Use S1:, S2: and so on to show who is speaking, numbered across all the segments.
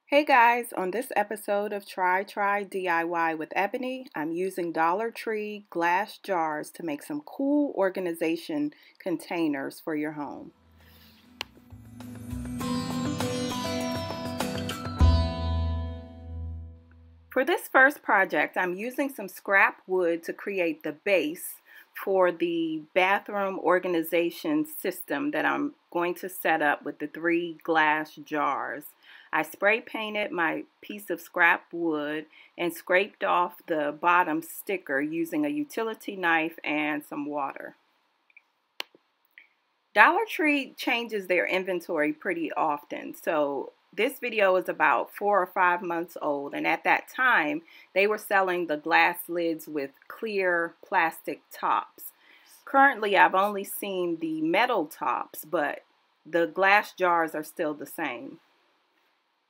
S1: Hey guys, on this episode of Try DIY with Ebony, I'm using Dollar Tree glass jars to make some cool organization containers for your home. For this first project, I'm using some scrap wood to create the base for the bathroom organization system that I'm going to set up with the 3 glass jars. I spray painted my piece of scrap wood and scraped off the bottom sticker using a utility knife and some water. Dollar Tree changes their inventory pretty often, so this video is about 4 or 5 months old, and at that time they were selling the glass lids with clear plastic tops. Currently I've only seen the metal tops, but the glass jars are still the same.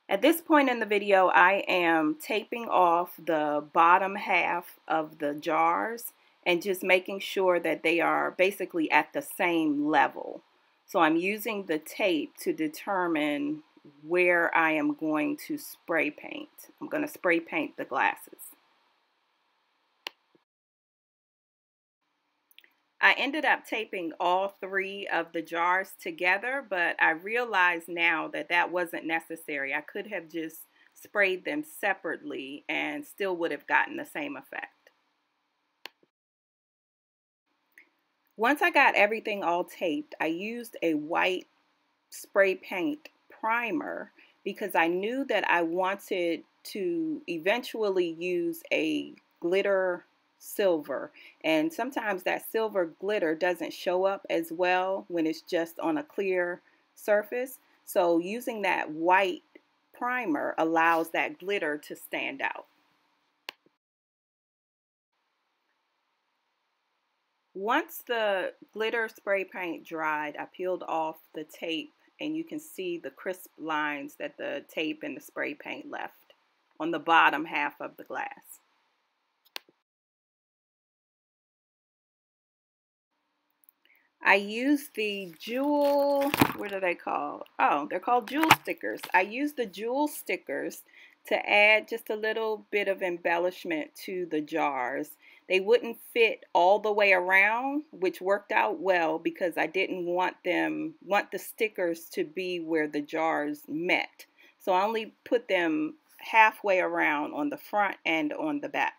S1: At this point in the video, I am taping off the bottom half of the jars and just making sure that they are basically at the same level. So I'm using the tape to determine where I am going to spray paint. I'm going to spray paint the glasses. I ended up taping all 3 of the jars together, but I realize now that that wasn't necessary. I could have just sprayed them separately and still would have gotten the same effect. Once I got everything all taped, I used a white spray paint primer because I knew that I wanted to eventually use a glitter silver, and sometimes that silver glitter doesn't show up as well when it's just on a clear surface. So using that white primer allows that glitter to stand out. Once the glitter spray paint dried, I peeled off the tape and you can see the crisp lines that the tape and the spray paint left on the bottom half of the glass. I used the jewel, what are they called? Oh, they're called jewel stickers. I used the jewel stickers to add just a little bit of embellishment to the jars. They wouldn't fit all the way around, which worked out well because I didn't want the stickers to be where the jars met. So I only put them halfway around on the front and on the back.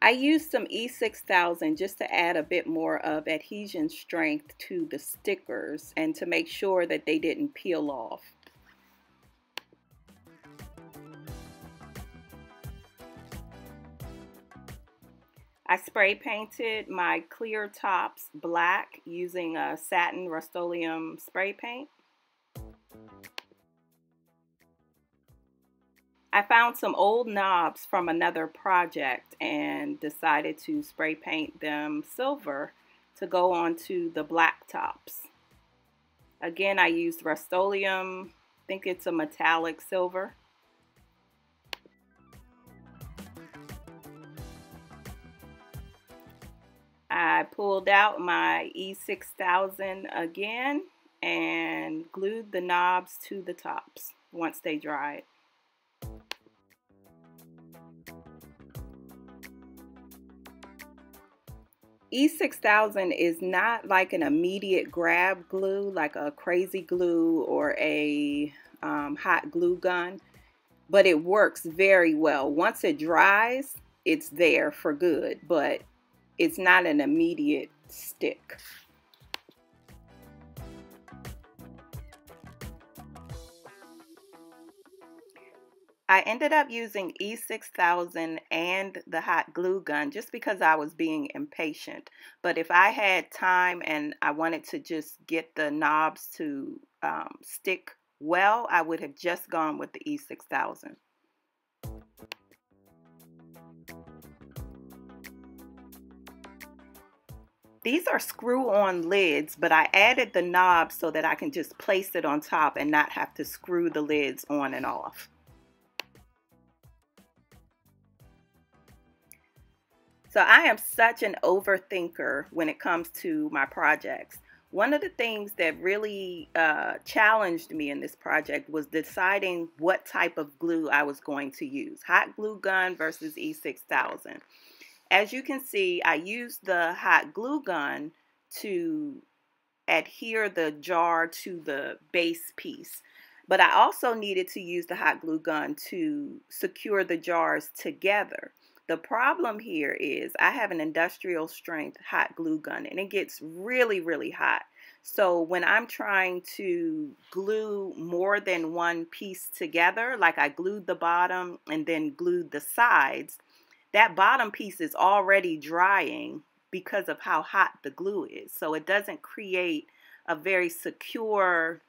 S1: I used some E6000 just to add a bit more of adhesion strength to the stickers and to make sure that they didn't peel off. I spray painted my clear tops black using a satin Rust-Oleum spray paint. I found some old knobs from another project and decided to spray paint them silver to go onto the black tops. Again, I used Rust-Oleum, I think it's a metallic silver. I pulled out my E6000 again and glued the knobs to the tops once they dried. E6000 is not like an immediate grab glue, like a crazy glue or a hot glue gun, but it works very well. Once it dries, it's there for good, but it's not an immediate stick. I ended up using E6000 and the hot glue gun just because I was being impatient. But if I had time and I wanted to just get the knobs to stick well, I would have just gone with the E6000. These are screw-on lids, but I added the knob so that I can just place it on top and not have to screw the lids on and off. So I am such an overthinker when it comes to my projects. One of the things that really challenged me in this project was deciding what type of glue I was going to use. Hot glue gun versus E6000. As you can see, I used the hot glue gun to adhere the jar to the base piece. But I also needed to use the hot glue gun to secure the jars together. The problem here is I have an industrial strength hot glue gun and it gets really, really hot. So when I'm trying to glue more than one piece together, like I glued the bottom and then glued the sides, that bottom piece is already drying because of how hot the glue is. So it doesn't create a very secure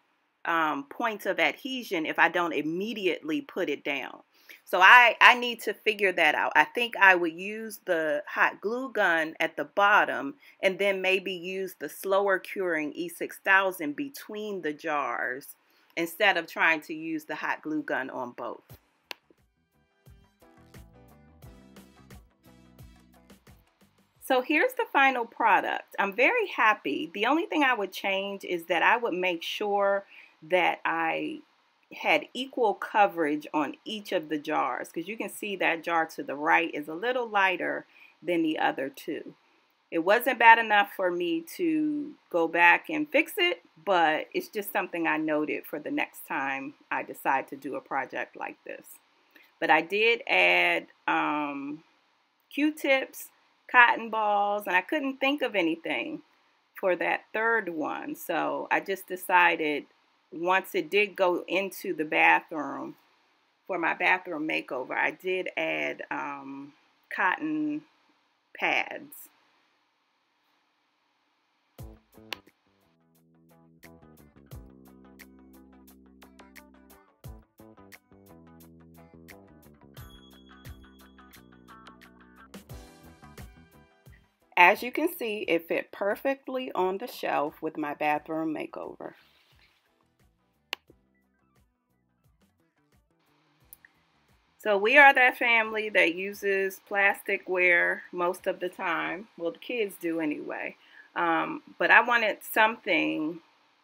S1: point of adhesion if I don't immediately put it down. So I need to figure that out. I think I would use the hot glue gun at the bottom and then maybe use the slower curing E6000 between the jars instead of trying to use the hot glue gun on both. So here's the final product. I'm very happy. The only thing I would change is that I would make sure that I had equal coverage on each of the jars, because you can see that jar to the right is a little lighter than the other two. It wasn't bad enough for me to go back and fix it, but it's just something I noted for the next time I decide to do a project like this. But I did add Q-tips, cotton balls, and I couldn't think of anything for that third one. So I just decided once it did go into the bathroom for my bathroom makeover, I did add cotton pads. As you can see, it fit perfectly on the shelf with my bathroom makeover. So we are that family that uses plasticware most of the time. Well, the kids do anyway. But I wanted something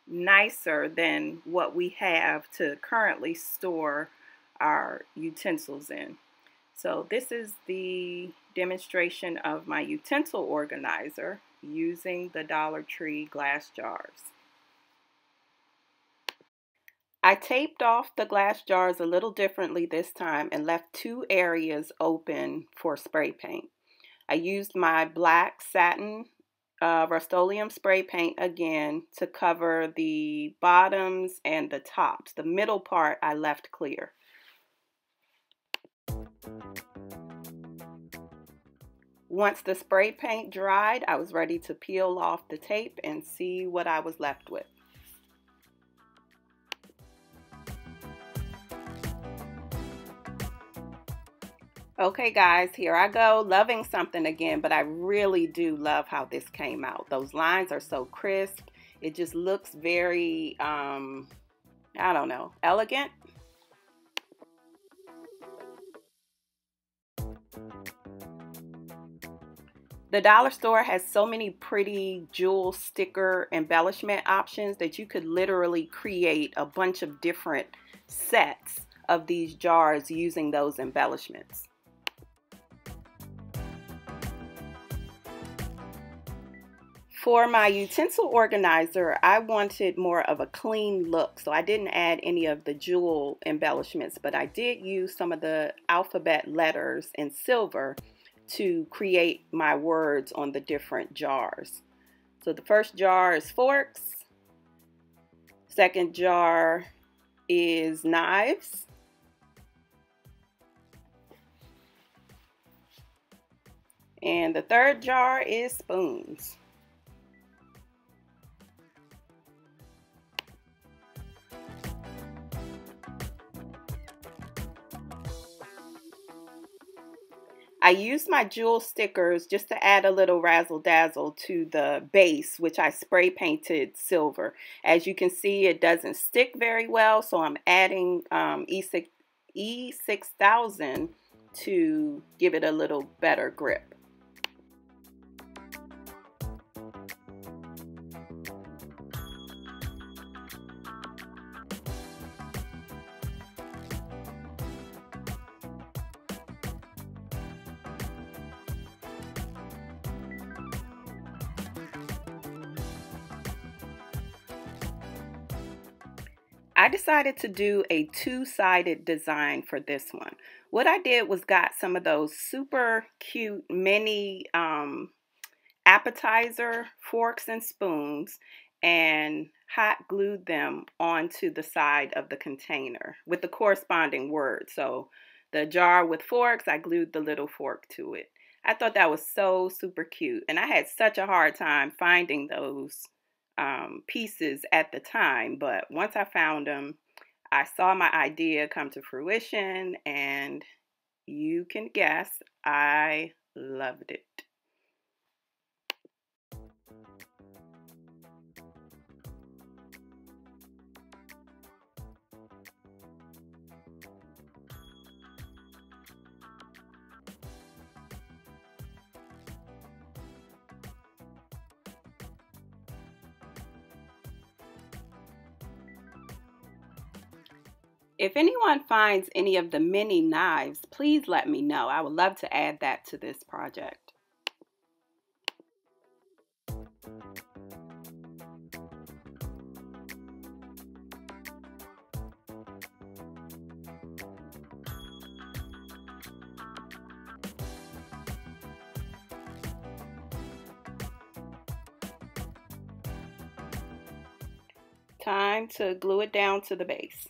S1: nicer than what we have to currently store our utensils in. So this is the demonstration of my utensil organizer using the Dollar Tree glass jars. I taped off the glass jars a little differently this time and left two areas open for spray paint. I used my black satin Rust-Oleum spray paint again to cover the bottoms and the tops. The middle part I left clear. Once the spray paint dried, I was ready to peel off the tape and see what I was left with. Okay guys, here I go, loving something again, but I really do love how this came out. Those lines are so crisp. It just looks very, I don't know, elegant. The dollar store has so many pretty jewel sticker embellishment options that you could literally create a bunch of different sets of these jars using those embellishments. For my utensil organizer, I wanted more of a clean look, so I didn't add any of the jewel embellishments, but I did use some of the alphabet letters in silver to create my words on the different jars. So the first jar is forks, second jar is knives, and the third jar is spoons. I used my jewel stickers just to add a little razzle dazzle to the base, which I spray painted silver. As you can see, it doesn't stick very well, so I'm adding E6000 to give it a little better grip. I decided to do a two-sided design for this one. What I did was got some of those super cute mini appetizer forks and spoons and hot glued them onto the side of the container with the corresponding word. So the jar with forks, I glued the little fork to it. I thought that was so super cute, and I had such a hard time finding those pieces at the time, but once I found them, I saw my idea come to fruition, and you can guess, I loved it. If anyone finds any of the mini knives, please let me know. I would love to add that to this project. Time to glue it down to the base.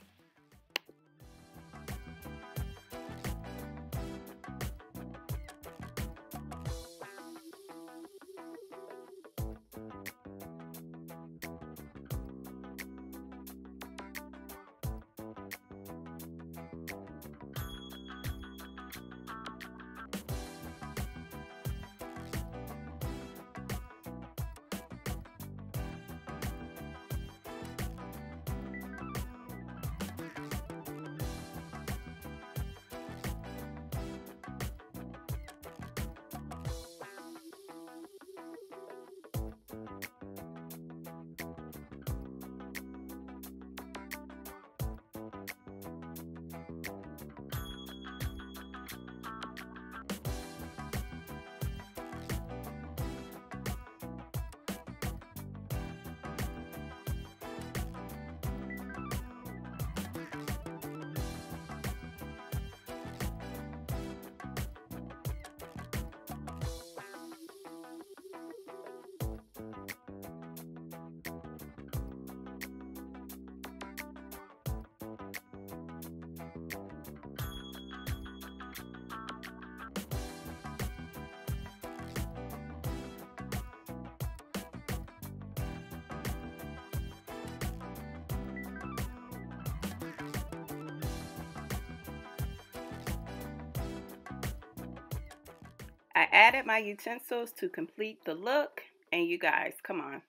S1: I added my utensils to complete the look, and you guys, come on,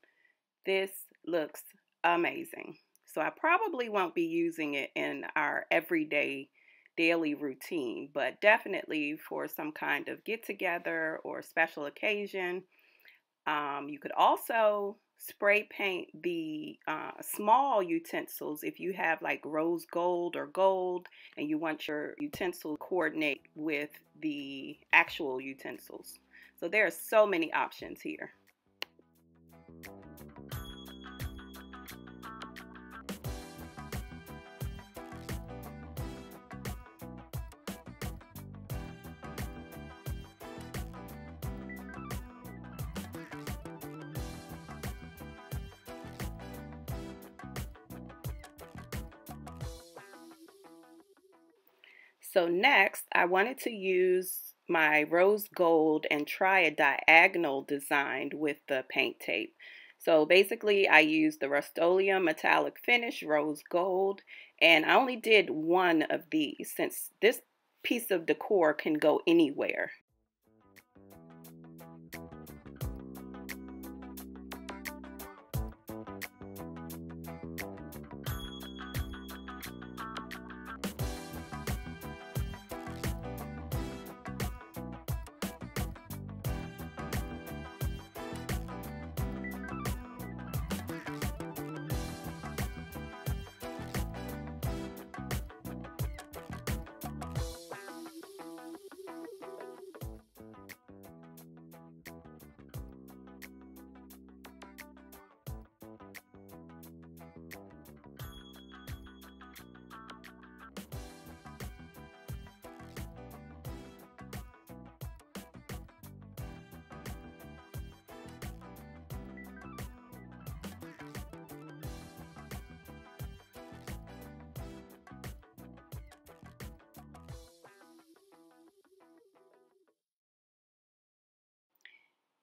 S1: this looks amazing. So I probably won't be using it in our everyday daily routine, but definitely for some kind of get together or special occasion. You could also spray paint the small utensils if you have like rose gold or gold and you want your utensil to coordinate with the actual utensils. So there are so many options here. So next, I wanted to use my rose gold and try a diagonal design with the paint tape. So basically, I used the Rust-Oleum metallic finish rose gold, and I only did one of these since this piece of decor can go anywhere.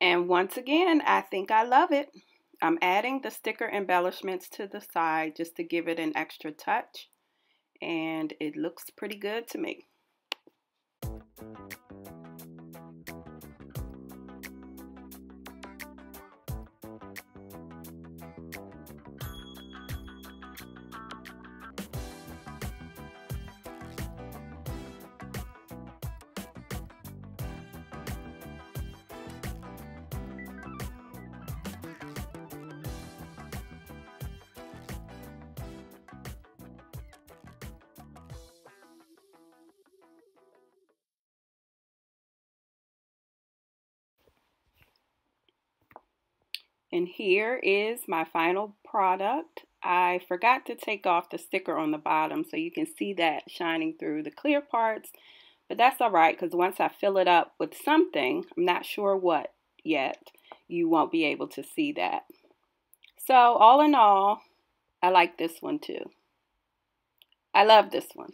S1: And once again, I think I love it. I'm adding the sticker embellishments to the side just to give it an extra touch, and it looks pretty good to me. And here is my final product. I forgot to take off the sticker on the bottom so you can see that shining through the clear parts, but that's all right because once I fill it up with something, I'm not sure what yet, you won't be able to see that. So all in all, I like this one too. I love this one.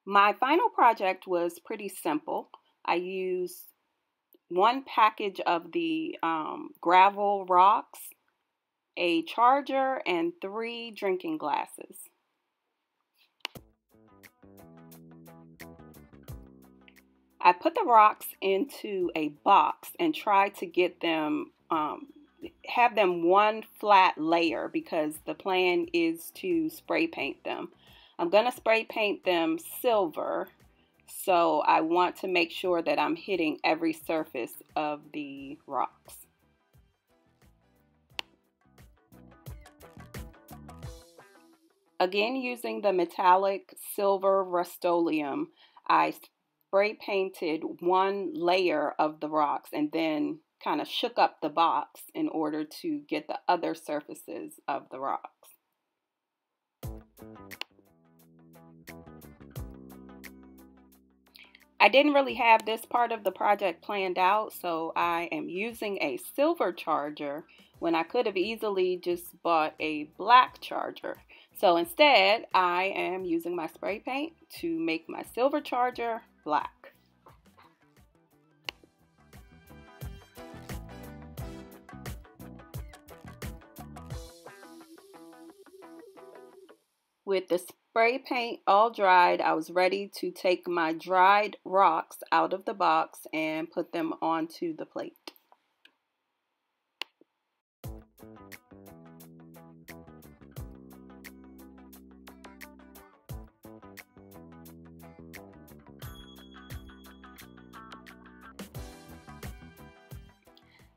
S1: My final project was pretty simple. I used one package of the gravel rocks, a charger, and 3 drinking glasses. I put the rocks into a box and tried to get them, have them one flat layer because the plan is to spray paint them. I'm going to spray paint them silver, so I want to make sure that I'm hitting every surface of the rocks. Again, using the metallic silver Rust-Oleum, I spray painted one layer of the rocks and then kind of shook up the box in order to get the other surfaces of the rocks. I didn't really have this part of the project planned out, so I am using a silver charger when I could have easily just bought a black charger. So instead, I am using my spray paint to make my silver charger black. With the spray paint all dried, I was ready to take my dried rocks out of the box and put them onto the plate.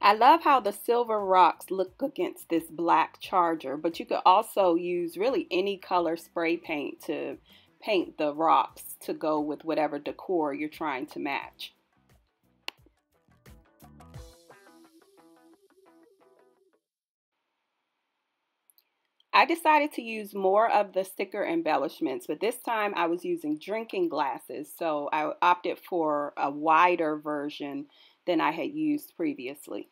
S1: I love how the silver rocks look against this black charger, but you could also use really any color spray paint to paint the rocks to go with whatever decor you're trying to match. I decided to use more of the sticker embellishments, but this time I was using drinking glasses, so I opted for a wider version than I had used previously.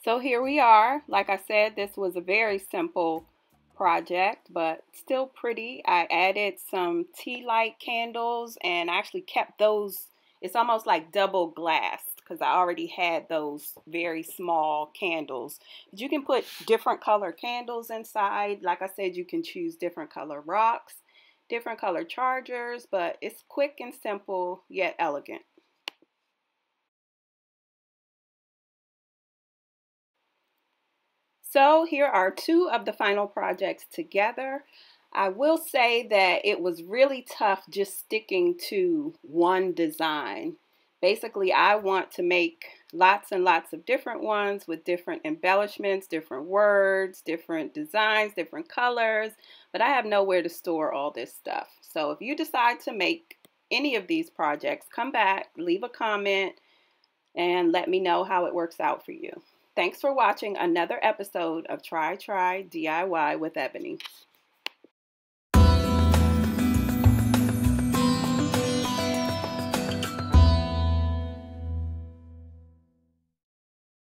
S1: So here we are. Like I said, this was a very simple project, but still pretty. I added some tea light candles and actually kept those. It's almost like double glass because I already had those very small candles. But you can put different color candles inside. Like I said, you can choose different color rocks, different color chargers, but it's quick and simple yet elegant. So here are two of the final projects together. I will say that it was really tough just sticking to one design. Basically, I want to make lots and lots of different ones with different embellishments, different words, different designs, different colors, but I have nowhere to store all this stuff. So if you decide to make any of these projects, come back, leave a comment, and let me know how it works out for you. Thanks for watching another episode of Try DIY with Ebony.